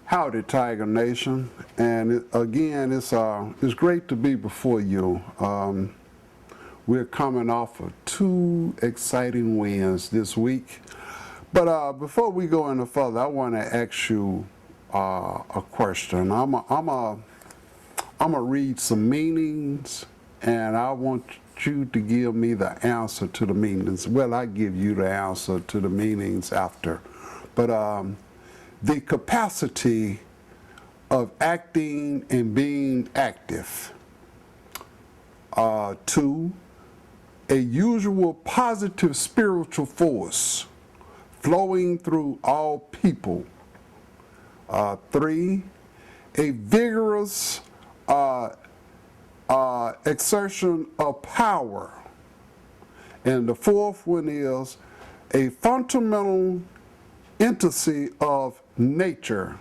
Howdy, Tiger Nation, and again, it's great to be before you. We're coming off of two exciting wins this week, but before we go any further, I want to ask you a question. I'm a read some meanings, and I want you to give me the answer to the meanings. Well, I give you the answer to the meanings after, but the capacity of acting and being active. 2, a usual positive spiritual force flowing through all people. 3, a vigorous exertion of power. And the 4th one is a fundamental intimacy of nature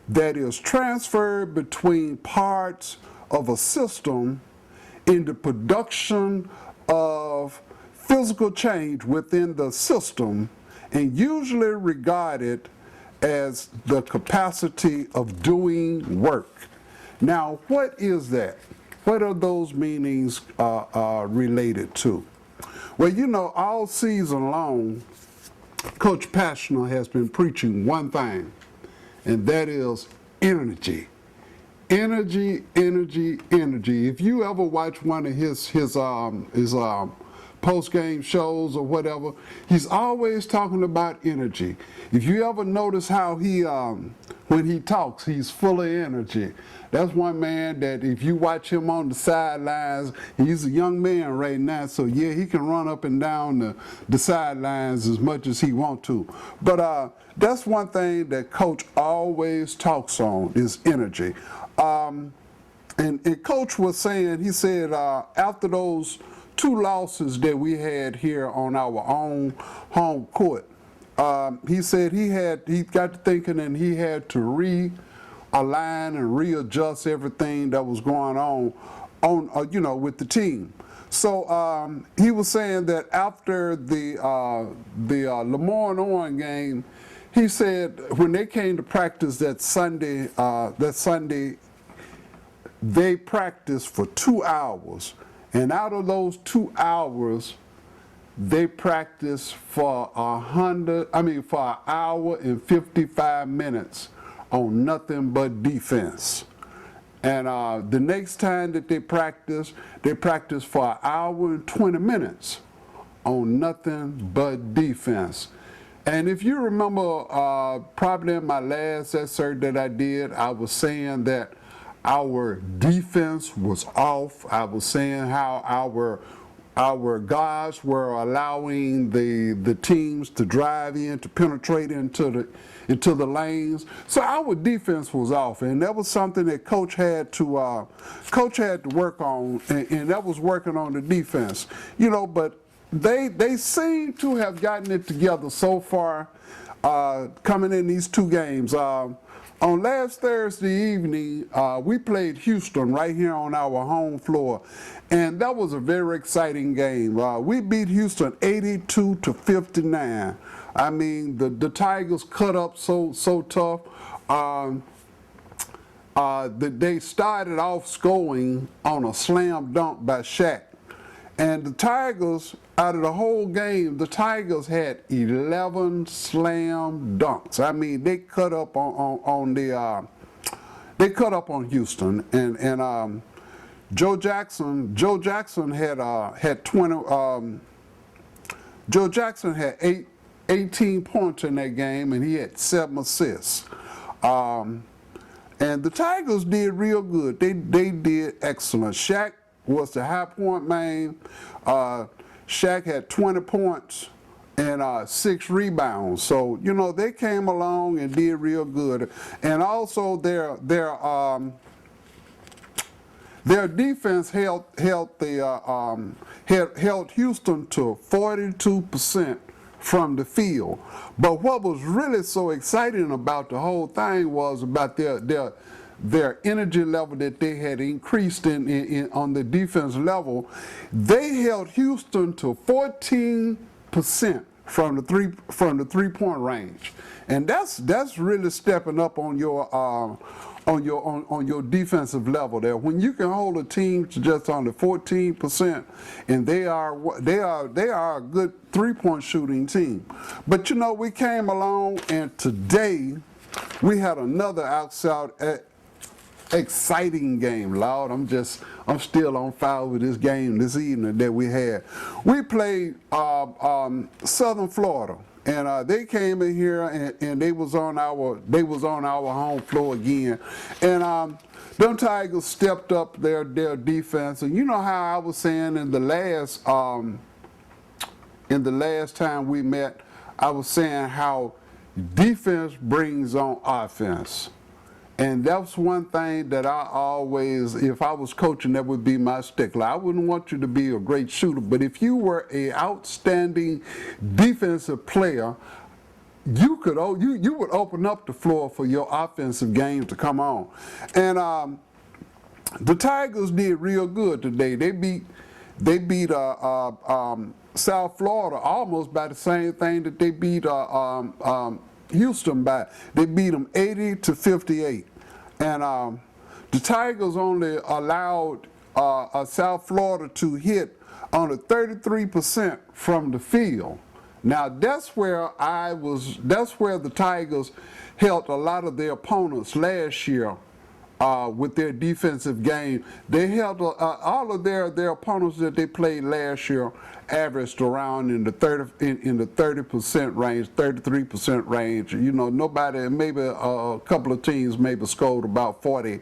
that is transferred between parts of a system in the production of physical change within the system, and usually regarded as the capacity of doing work. Now, what is that? What are those meanings related to? Well, you know, all season long, Coach Pashner has been preaching one thing, and that is energy. Energy, energy, energy. If you ever watch one of his post-game shows or whatever, he's always talking about energy. If you ever notice how he, when he talks, he's full of energy. That's one man that if you watch him on the sidelines, he's a young man right now, so yeah, he can run up and down the sidelines as much as he wants to. But that's one thing that Coach always talks on is energy. And Coach was saying, he said after those 2 losses that we had here on our own home court, he said he got to thinking and he had to realign and readjust everything that was going on you know, with the team. So he was saying that after the Lemoyne-Owen game, he said when they came to practice that Sunday, they practiced for 2 hours, and out of those 2 hours, they practiced for an hour and 55 minutes on nothing but defense. And the next time that they practiced for an hour and 20 minutes on nothing but defense. And if you remember, probably in my last excerpt that I did, I was saying that our defense was off. I was saying how our guys were allowing the teams to drive in, to penetrate into the lanes. So our defense was off, and that was something that Coach had to work on, and that was working on the defense. You know, but they seem to have gotten it together so far, coming in these 2 games. On last Thursday evening, we played Houston right here on our home floor, and that was a very exciting game. We beat Houston 82-59. I mean, the Tigers cut up so tough. They started off scoring on a slam dunk by Shaq. And the Tigers, out of the whole game, the Tigers had 11 slam dunks. I mean, they cut up on Houston, and Joe Jackson had 20. Joe Jackson had 18 points in that game, and he had 7 assists. And the Tigers did real good. They did excellent. Shaq was the high point man. Shaq had 20 points and 6 rebounds. So, you know, they came along and did real good. And also their defense held Houston to 42% from the field. But what was really so exciting about the whole thing was about their energy level that they had increased on the defense level. They held Houston to 14% from the 3-point range, and that's really stepping up on your defensive level there. When you can hold a team to just under 14%, and they are a good 3-point shooting team. But you know, we came along, and today we had another outside exciting game. Lord, I'm still on fire with this game this evening that we had. We played Southern Florida, and they came in here and they was on our home floor again, and them Tigers stepped up their defense. And you know how I was saying in the last time we met, I was saying how defense brings on offense. And that's one thing that I always, if I was coaching, that would be my stickler. I wouldn't want you to be a great shooter, but if you were an outstanding defensive player, you would open up the floor for your offensive game to come on. And the Tigers did real good today. They beat South Florida almost by the same thing that they beat Houston by. They beat them 80-58, and the Tigers only allowed South Florida to hit only 33% from the field. Now that's where the Tigers helped a lot of their opponents last year. With their defensive game, they held all of their opponents that they played last year averaged around in the 30% range, 33% range. You know, nobody, maybe a couple of teams maybe scored about 40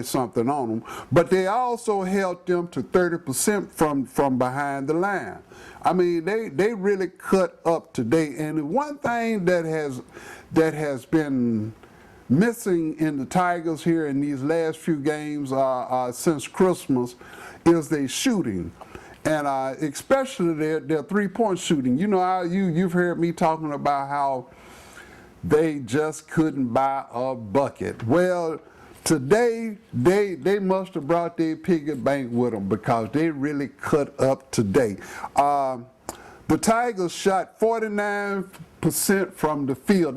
something on them, but they also held them to 30% from behind the line. I mean, they really cut up today. And one thing that has been missing in the Tigers here in these last few games since Christmas is their shooting, and especially their 3-point shooting. You know, you've heard me talking about how they just couldn't buy a bucket. Well, today they must have brought their piggy bank with them, because they really cut up today. The Tigers shot 49% from the field.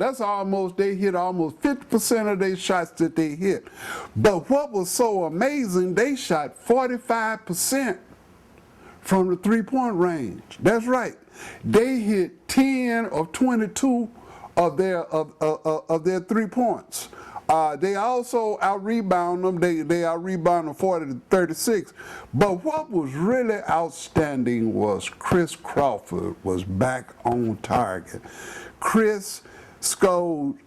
They hit almost 50% of their shots that they hit. But what was so amazing, they shot 45% from the 3-point range. That's right. They hit 10 of 22 of their 3 points. They also out-rebound them. They out-rebound them 40-36. But what was really outstanding was Chris Crawford was back on target. Chris scored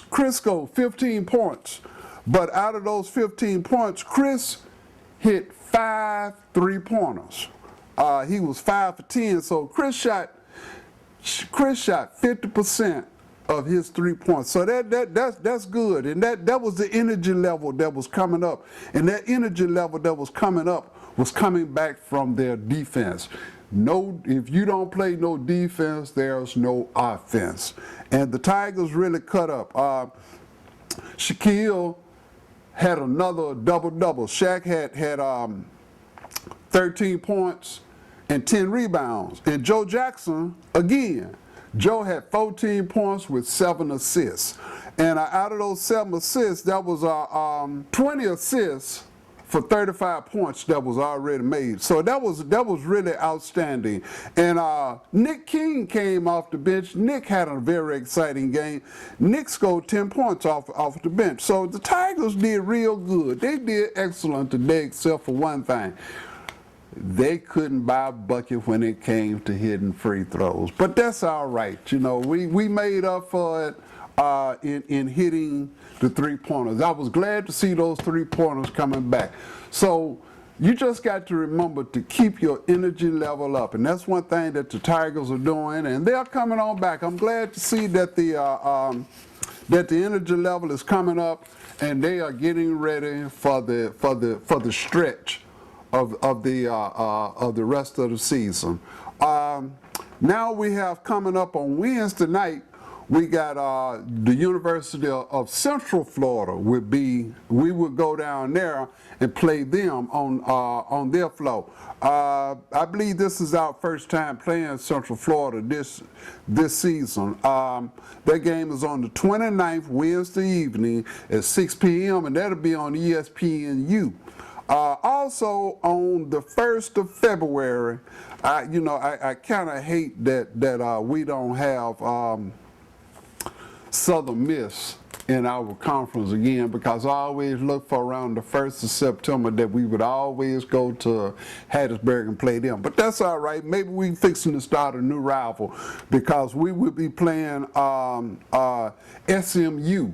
15 points. But out of those 15 points, Chris hit 5 3-pointers. He was 5 for 10. So Chris shot 50% of his 3 points. So that's good. And that was the energy level that was coming up. And that energy level that was coming up was coming back from their defense. If you don't play no defense, there's no offense. And the Tigers really cut up. Shaquille had another double-double. Shaq had 13 points and 10 rebounds. And Joe Jackson, again, Joe had 14 points with 7 assists. And out of those 7 assists, that was 20 assists for 35 points that was already made. So that was really outstanding. And Nick King came off the bench. Nick had a very exciting game. Nick scored 10 points off the bench. So the Tigers did real good. They did excellent today, except for one thing. They couldn't buy a bucket when it came to hitting free throws. But that's all right. You know, we made up for it in hitting the 3-pointers. I was glad to see those 3-pointers coming back. So you just got to remember to keep your energy level up. And that's one thing that the Tigers are doing, and they're coming on back. I'm glad to see that the energy level is coming up, and they are getting ready for the stretch of the rest of the season. Now we have coming up on Wednesday night, We got the University of Central Florida we would go down there and play them on their floor. I believe this is our first time playing Central Florida this season. That game is on the 29th, Wednesday evening at 6 p.m. and that'll be on ESPNU. Also on the 1st of February, I kind of hate that we don't have Southern Miss in our conference again, because I always look for around the 1st of September that we would always go to Hattiesburg and play them. But that's all right. Maybe we fixing to start a new rival, because we would be playing SMU.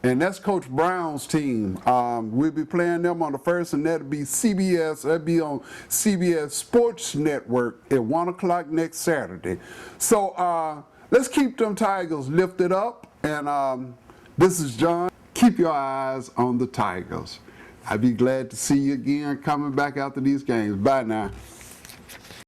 And that's Coach Brown's team. We'll be playing them on the 1st, and that'll be CBS. That'll be on CBS Sports Network at 1 o'clock next Saturday. So let's keep them Tigers lifted up. And this is John. Keep your eyes on the Tigers. I'd be glad to see you again coming back after these games. Bye now.